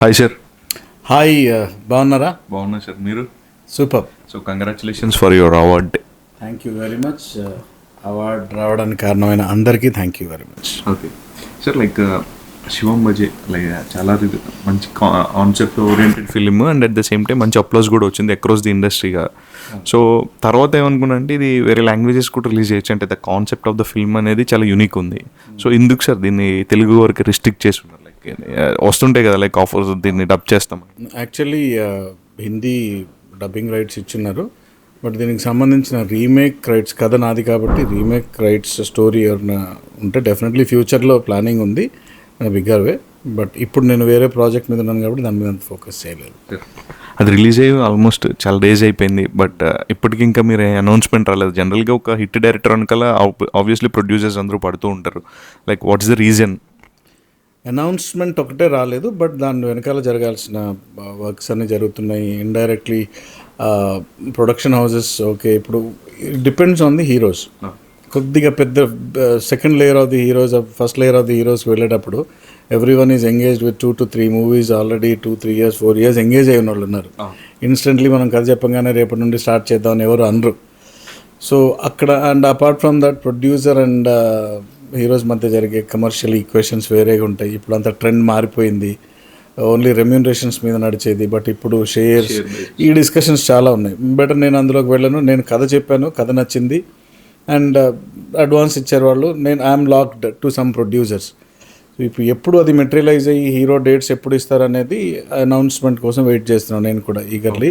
Hi sir. Hi, బాగున్నారా? బాగున్నా sir, మీరు? Super. So congratulations for your award. Thank you very much. Award రావడానికి కారణమైన అందరికీ thank you very much. Okay sir, like Shivam Bhaje like చాలా మంచి concept oriented film and at the same time మంచి applause కూడా వచ్చింది అక్రాస్ ది ఇండస్ట్రీగా. సో తర్వాత ఏమనుకున్నా అంటే ఇది వేరే లాంగ్వేజెస్ కూడా రిలీజ్ చేయొచ్చు, అంటే the concept of the film అనేది చాలా యూనిక్ ఉంది. సో ఎందుకు సార్ దీన్ని తెలుగు వరకు రిస్ట్రిక్ట్ చేసి ఉన్నారు? లైక్ వస్తుంటాయి కదా లైక్ ఆఫర్స్, దీన్ని డబ్ చేస్తాం. యాక్చువల్లీ హిందీ డబ్బింగ్ రైట్స్ ఇచ్చున్నారు, బట్ దీనికి సంబంధించిన రీమేక్ రైట్స్, కథ నాది కాబట్టి రీమేక్ రైట్స్ స్టోరీ ఎవరైనా ఉంటే డెఫినెట్లీ ఫ్యూచర్లో ప్లానింగ్ ఉంది బిగ్గర్ వే. బట్ ఇప్పుడు నేను వేరే ప్రాజెక్ట్ మీద ఉన్నాను కాబట్టి దాని మీద ఫోకస్ చేయలేదు. అది రిలీజ్ అయ్యి ఆల్మోస్ట్ చాలా డేస్ అయిపోయింది, బట్ ఇప్పటికి ఇంకా మీరు అనౌన్స్మెంట్ రాలేదు. జనరల్గా ఒక హిట్ డైరెక్టర్ వెనకాల ఆబ్వియస్లీ ప్రొడ్యూసర్స్ అందరూ పడుతూ ఉంటారు. Like what's the reason? Announcement ఒకటే రాలేదు, బట్ దాని వెనకాల జరగాల్సిన వర్క్స్ అన్నీ జరుగుతున్నాయి. ఇండైరెక్ట్లీ ప్రొడక్షన్ హౌసెస్ ఓకే, ఇప్పుడు డిపెండ్స్ ఆన్ ది హీరోస్. కొద్దిగా పెద్ద second layer of the heroes, first layer of the heroes వెళ్ళేటప్పుడు everyone is engaged with 2 to 3 movies already 2-3 years 4 years engage అయిన వాళ్ళు ఉన్నారు. ఇన్స్టెంట్లీ మనం కథ చెప్పగానే రేపటి నుండి స్టార్ట్ చేద్దామని ఎవరు అనరు. సో అక్కడ and apart from that producer and heroes మధ్య జరిగే కమర్షియల్ ఈక్వేషన్స్ వేరేగా ఉంటాయి. ఇప్పుడు అంత ట్రెండ్ మారిపోయింది, ఓన్లీ రెమ్యూనరేషన్స్ మీద నడిచేది. బట్ ఇప్పుడు షేర్స్, ఈ డిస్కషన్స్ చాలా ఉన్నాయి. బెటర్ నేను అందులోకి వెళ్ళను. నేను కథ చెప్పాను, కథ నచ్చింది అండ్ అడ్వాన్స్ ఇచ్చారు వాళ్ళు. నేను I'm locked to some producers. So ఇప్పుడు ఎప్పుడు అది మెటీరియలైజ్ అయ్యి హీరో డేట్స్ ఎప్పుడు ఇస్తారనేది అనౌన్స్మెంట్ కోసం వెయిట్ చేస్తున్నాను నేను కూడా ఈగర్లీ.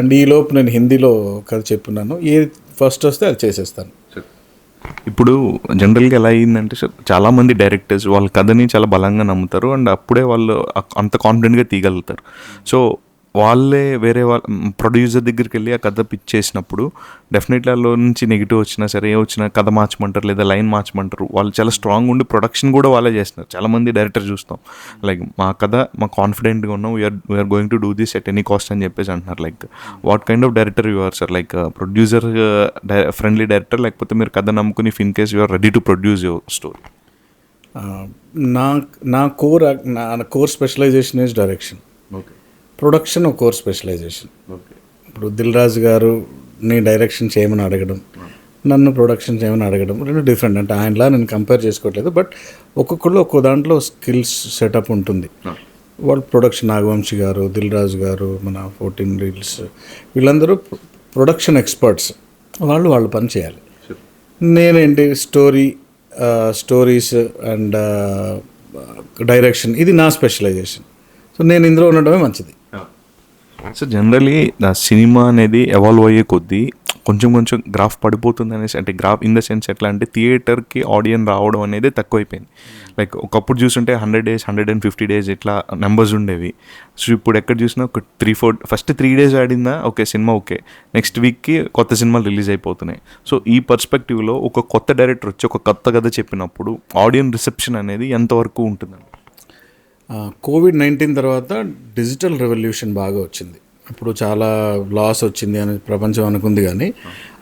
అండ్ ఈలోపు నేను హిందీలో కథ చెప్పున్నాను, ఏ ఫస్ట్ వస్తే అది చేసేస్తాను. ఇప్పుడు జనరల్గా ఎలా అయ్యిందంటే సార్, చాలామంది డైరెక్టర్స్ వాళ్ళ కథని చాలా బలంగా నమ్ముతారు అండ్ అప్పుడే వాళ్ళు అంత కాన్ఫిడెంట్గా తీయగలుగుతారు. సో వాళ్ళే వేరే వాళ్ళ ప్రొడ్యూసర్ దగ్గరికి వెళ్ళి ఆ కథ పిచ్ చేసినప్పుడు డెఫినెట్లీ వాళ్ళ నుంచి నెగిటివ్ వచ్చినా సరే, ఏ వచ్చినా కథ మార్చమంటారు లేదా లైన్ మార్చమంటారు. వాళ్ళు చాలా స్ట్రాంగ్ ఉండి ప్రొడక్షన్ కూడా వాళ్ళే చేస్తున్నారు. చాలామంది డైరెక్టర్ చూస్తాం లైక్ మా కథ మా కాన్ఫిడెంట్గా ఉన్నాం, we're going to do this at any cost అని చెప్పేసి అంటున్నారు. Like what kind of director you are sir? Like producer friendly director, లేకపోతే మీరు కథ నమ్ముకుని in case you are ready to produce your story? నా core specialization is direction. Okay. Production ఒక core specialization. Okay. ఇప్పుడు దిల్ రాజు గారు నీ డైరెక్షన్ చేయమని అడగడం, నన్ను ప్రొడక్షన్ చేయమని అడగడం రెండు డిఫరెంట్. అంటే ఆయనలా నేను కంపేర్ చేసుకోవట్లేదు, బట్ ఒక్కొక్కళ్ళు ఒక్కో దాంట్లో స్కిల్స్ సెటప్ ఉంటుంది. వాళ్ళు ప్రొడక్షన్, నాగవంశీ గారు, దిల్ రాజు గారు, మన 14 Reels, వీళ్ళందరూ ప్రొడక్షన్ ఎక్స్పర్ట్స్. వాళ్ళ పని చేయాలి. నేనేంటి స్టోరీస్ అండ్ డైరెక్షన్, ఇది నా స్పెషలైజేషన్. సో నేను ఇందులో ఉండడమే మంచిది. సో జనరలీ సినిమా అనేది ఎవాల్వ్ అయ్యే కొద్దీ కొంచెం గ్రాఫ్ పడిపోతుంది అనేసి, అంటే గ్రాఫ్ ఇన్ ద సెన్స్ ఎట్లా అంటే థియేటర్కి ఆడియన్స్ రావడం అనేది తక్కువైపోయింది. లైక్ ఒకప్పుడు చూస్తుంటే 100 days 150 days ఇట్లా నెంబర్స్ ఉండేవి. సో ఇప్పుడు ఎక్కడ చూసినా ఒక 3-4 ఫస్ట్ 3 days ఆడిందా ఓకే సినిమా, ఓకే నెక్స్ట్ వీక్కి కొత్త సినిమాలు రిలీజ్ అయిపోతున్నాయి. సో ఈ పర్స్పెక్టివ్లో ఒక కొత్త డైరెక్టర్ వచ్చి ఒక కొత్త కథ చెప్పినప్పుడు ఆడియన్స్ రిసెప్షన్ అనేది ఎంతవరకు ఉంటుందండి? COVID-19 తర్వాత డిజిటల్ రెవల్యూషన్ బాగా వచ్చింది. ఇప్పుడు చాలా లాస్ వచ్చింది అని ప్రపంచం అనుకుంది, కానీ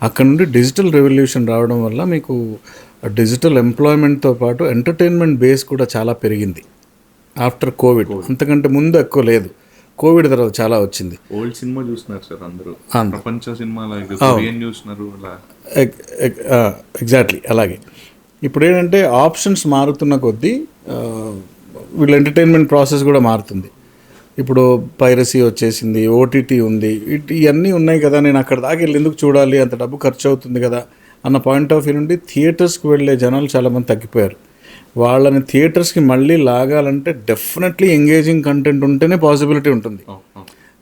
అక్కడ నుండి డిజిటల్ రెవల్యూషన్ రావడం వల్ల మీకు డిజిటల్ ఎంప్లాయ్మెంట్తో పాటు ఎంటర్టైన్మెంట్ బేస్ కూడా చాలా పెరిగింది ఆఫ్టర్ కోవిడ్. అంతకంటే ముందు ఎక్కువ లేదు, కోవిడ్ తర్వాత చాలా వచ్చింది. ఓల్డ్ సినిమా చూస్తున్నారు సార్ అందరూ, ప్రపంచ సినిమా చూస్తున్నారు. ఎగ్జాక్ట్లీ అలాగే. ఇప్పుడు ఏంటంటే ఆప్షన్స్ మారుతున్న కొద్దీ వీళ్ళ ఎంటర్టైన్మెంట్ ప్రాసెస్ కూడా మారుతుంది. ఇప్పుడు పైరసీ వచ్చేసింది, ఓటీటీ ఉంది, ఇవన్నీ ఉన్నాయి కదా. నేను అక్కడ దాకా వెళ్ళి ఎందుకు చూడాలి, అంత డబ్బు ఖర్చు అవుతుంది కదా అన్న పాయింట్ ఆఫ్ వ్యూ నుండి థియేటర్స్కి వెళ్ళే జనాలు చాలామంది తగ్గిపోయారు. వాళ్ళని థియేటర్స్కి మళ్ళీ లాగాలంటే డెఫినెట్లీ ఎంగేజింగ్ కంటెంట్ ఉంటేనే పాసిబిలిటీ ఉంటుంది.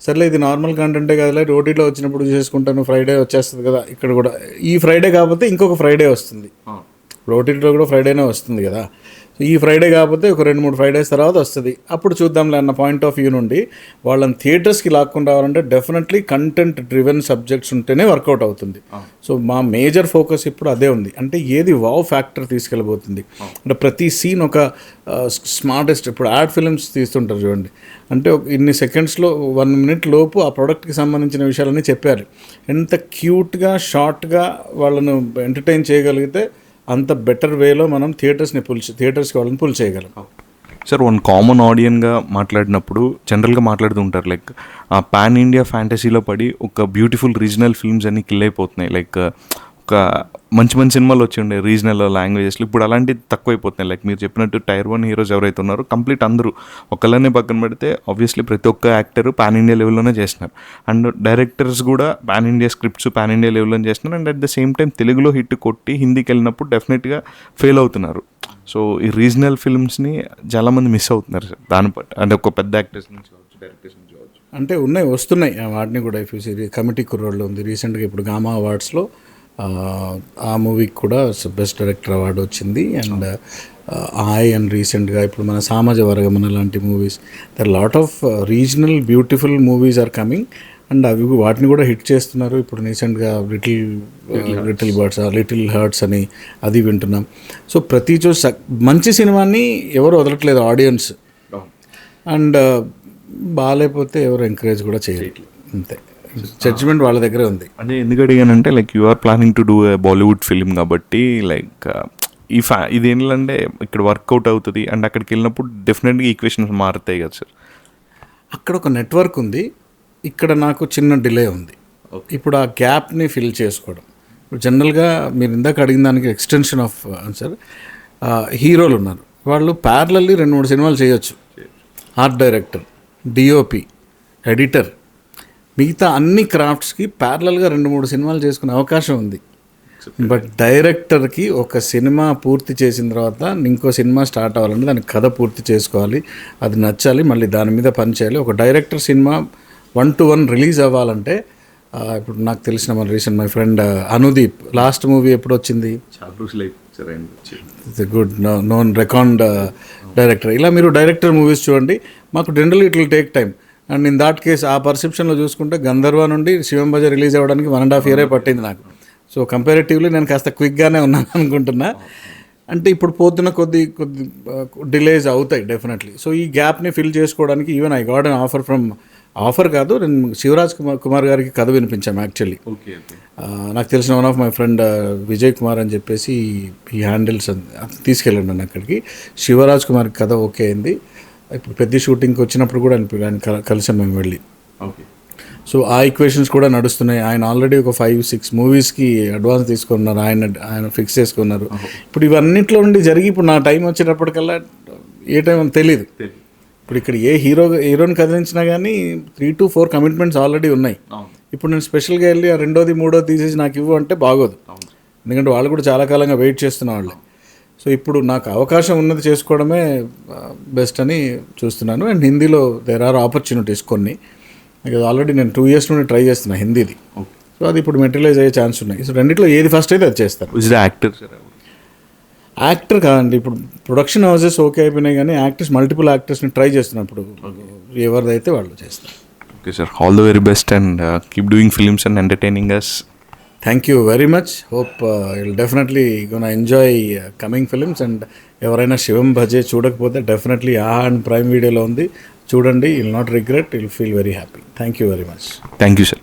సర్లే ఇది నార్మల్ కంటెంటే కదా, ఓటీటీలో వచ్చినప్పుడు చేసుకుంటాను, ఫ్రైడే వచ్చేస్తుంది కదా. ఇక్కడ కూడా ఈ ఫ్రైడే కాకపోతే ఇంకొక ఫ్రైడే వస్తుంది. ఇప్పుడు ఓటీటీలో కూడా ఫ్రైడేనే వస్తుంది కదా. ఈ ఫ్రైడే కాకపోతే ఒక 2-3 Fridays తర్వాత వస్తుంది, అప్పుడు చూద్దాంలే అన్న పాయింట్ ఆఫ్ వ్యూ నుండి వాళ్ళని థియేటర్స్కి లాక్కుండా రావాలంటే డెఫినెట్లీ కంటెంట్ డ్రివెన్ సబ్జెక్ట్స్ ఉంటేనే వర్కౌట్ అవుతుంది. సో మా మేజర్ ఫోకస్ ఇప్పుడు అదే ఉంది. అంటే ఏది వావ్ ఫ్యాక్టర్ తీసుకెళ్ళబోతుంది, అంటే ప్రతి సీన్ ఒక స్మార్టెస్ట్. ఇప్పుడు యాడ్ ఫిల్మ్స్ తీస్తుంటారు చూడండి, అంటే ఇన్ని సెకండ్స్లో 1 minute లోపు ఆ ప్రోడక్ట్కి సంబంధించిన విషయాలన్నీ చెప్పారు. ఎంత క్యూట్గా షార్ట్గా వాళ్ళను ఎంటర్టైన్ చేయగలిగితే అంత బెటర్ వేలో మనం థియేటర్స్కి వాళ్ళని పుల్ చేయగలం. సార్ వన్ కామన్ ఆడియన్గా మాట్లాడినప్పుడు జనరల్గా మాట్లాడుతూ ఉంటారు లైక్ పాన్ ఇండియా ఫ్యాంటసీలో పడి ఒక బ్యూటిఫుల్ రీజనల్ ఫిల్మ్స్ అన్నీ కిల్ అయిపోతున్నాయి. లైక్ ఒక మంచి మంచి సినిమాలు వచ్చి ఉండే రీజనల్ లాంగ్వేజెస్లో ఇప్పుడు అలాంటివి తక్కువైపోతున్నాయి. లైక్ మీరు చెప్పినట్టు టైర్ 1 హీరోస్ ఎవరైతే ఉన్నారో కంప్లీట్ అందరూ ఒకళ్ళనే పక్కన పెడితే ఆబ్వియస్లీ ప్రతి ఒక్క యాక్టర్ పాన్ ఇండియా లెవెల్లోనే చేస్తున్నారు. అండ్ డైరెక్టర్స్ కూడా pan India scripts pan India లెవెల్లోనే చేస్తున్నారు. And at the same time తెలుగులో హిట్ కొట్టి హిందీకి వెళ్ళినప్పుడు డెఫినెట్గా ఫెయిల్ అవుతున్నారు. సో ఈ రీజనల్ ఫిల్మ్స్ని చాలామంది మిస్ అవుతున్నారు సార్. దాన్ని బట్టి అంటే ఒక పెద్ద యాక్టర్స్ నుంచి కావచ్చు, డైరెక్టర్స్ నుంచి కావచ్చు. అంటే వస్తున్నాయి వాటిని కూడా. కమిటీ కుర్రోళ్ళు ఉంది రీసెంట్గా, ఇప్పుడు గామా అవార్డ్స్లో ఆ మూవీకి కూడా బెస్ట్ డైరెక్టర్ అవార్డు వచ్చింది. అండ్ అండ్ రీసెంట్గా ఇప్పుడు మన సామాజ వర్గమన లాంటి movies, there lot of regional beautiful movies are coming. And అవి వాటిని కూడా హిట్ చేస్తున్నారు. ఇప్పుడు రీసెంట్గా లిటిల్ బర్డ్స్, లిటిల్ హర్ట్స్ అని అది వింటున్నాం. సో ప్రతి మంచి సినిమాని ఎవరు వదలట్లేదు ఆడియన్స్. అండ్ బాగాలేకపోతే ఎవరు ఎంకరేజ్ కూడా చేయట్లేదు. అంతే, జడ్జిమెంట్ వాళ్ళ దగ్గరే ఉంది. అంటే ఎందుకు అడిగానంటే like you are planning to do a Bollywood film కాబట్టి లైక్ ఇది ఏంటంటే ఇక్కడ వర్కౌట్ అవుతుంది అండ్ అక్కడికి వెళ్ళినప్పుడు డెఫినెట్గా ఈక్వేషన్స్ మారుతాయి కదా సార్. అక్కడ ఒక నెట్వర్క్ ఉంది, ఇక్కడ నాకు చిన్న డిలే ఉంది. ఇప్పుడు ఆ గ్యాప్ని ఫిల్ చేసుకోవడం. ఇప్పుడు జనరల్గా మీరు ఇందాక అడిగిన దానికి ఎక్స్టెన్షన్ ఆఫ్ ఆన్సర్, హీరోలు ఉన్నారు, వాళ్ళు ప్యారలల్లీ 2-3 సినిమాలు చేయొచ్చు. ఆర్ట్ డైరెక్టర్, డిఓపి, ఎడిటర్, మిగతా అన్ని క్రాఫ్ట్స్కి ప్యారలల్గా 2-3 సినిమాలు చేసుకునే అవకాశం ఉంది. బట్ డైరెక్టర్కి ఒక సినిమా పూర్తి చేసిన తర్వాత ఇంకో సినిమా స్టార్ట్ అవ్వాలంటే దానికి కథ పూర్తి చేసుకోవాలి, అది నచ్చాలి, మళ్ళీ దాని మీద పని చేయాలి. ఒక డైరెక్టర్ సినిమా 1-to-1 రిలీజ్ అవ్వాలంటే ఇప్పుడు నాకు తెలిసిన మన recent my friend Anudeep last movie ఎప్పుడు వచ్చింది, గుడ్ నోన్ రికార్డ్ డైరెక్టర్. ఇలా మీరు డైరెక్టర్ మూవీస్ చూడండి, మాకు generally it will take time. And in that case ఆ పర్సెప్షన్లో చూసుకుంటే గంధర్వ నుండి శివం భజ రిలీజ్ అవ్వడానికి 1.5 year పట్టింది నాకు. సో కంపారిటివ్లీ నేను కాస్త క్విక్గానే ఉన్నాను అనుకుంటున్నా. అంటే ఇప్పుడు పోతున్న కొద్ది డిలేస్ అవుతాయి డెఫినెట్లీ. సో ఈ గ్యాప్ని ఫిల్ చేసుకోవడానికి even I got an offer కాదు, నేను శివరాజ్ కుమార్ గారికి కథ వినిపించాము యాక్చువల్లీ. నాకు తెలిసిన one of my friend Vijay Kumar అని చెప్పేసి ఈ హ్యాండిల్స్ తీసుకెళ్ళండి నన్ను అక్కడికి. శివరాజ్ కుమార్కి కథ ఓకే అయింది. ఇప్పుడు పెద్ద షూటింగ్కి వచ్చినప్పుడు కూడా ఆయన కలిసాం మేము వెళ్ళి. సో ఆ ఈక్వేషన్స్ కూడా నడుస్తున్నాయి. ఆయన ఆల్రెడీ ఒక 5-6 మూవీస్కి అడ్వాన్స్ తీసుకున్నారు, ఆయన ఫిక్స్ చేసుకున్నారు. ఇప్పుడు ఇవన్నిట్లో నుండి జరిగి ఇప్పుడు నా టైం వచ్చేటప్పటికల్లా ఏ టైం అని తెలీదు. ఇప్పుడు ఇక్కడ ఏ హీరోని కదిలించినా కానీ 3-4 కమిట్మెంట్స్ ఆల్రెడీ ఉన్నాయి. ఇప్పుడు నేను స్పెషల్గా వెళ్ళి ఆ 2వ 3వ తీసేసి నాకు ఇవ్వు అంటే బాగోదు, ఎందుకంటే వాళ్ళు కూడా చాలా కాలంగా వెయిట్ చేస్తున్న వాళ్ళే. సో ఇప్పుడు నాకు అవకాశం ఉన్నది చేసుకోవడమే బెస్ట్ అని చూస్తున్నాను. అండ్ హిందీలో దేర్ ఆర్ ఆపర్చునిటీస్ కొన్ని. ఆల్రెడీ నేను 2 years నుండి ట్రై చేస్తున్నా హిందీది. సో అది ఇప్పుడు మెటీరియలైజ్ అయ్యే ఛాన్స్ ఉన్నాయి. సో రెండిట్లో ఏది ఫస్ట్ అయితే అది చేస్తారు. యాక్టర్ కాదండి, ఇప్పుడు ప్రొడక్షన్ హౌసెస్ ఓకే అయిపోయినాయి కానీ యాక్టర్స్ మల్టిపుల్ యాక్టర్స్ని ట్రై చేస్తున్నప్పుడు ఎవరిదైతే వాళ్ళు చేస్తారు. Okay sir, all the very best and keep doing films and entertaining us. Thank you very much. Hope will definitely gonna enjoy coming films. And ఎవరైనా శివం భజే చూడకపోతే definitely and prime వీడియోలో ఉంది, చూడండి. Will not regret, will feel very happy. Thank you very much. Thank you sir.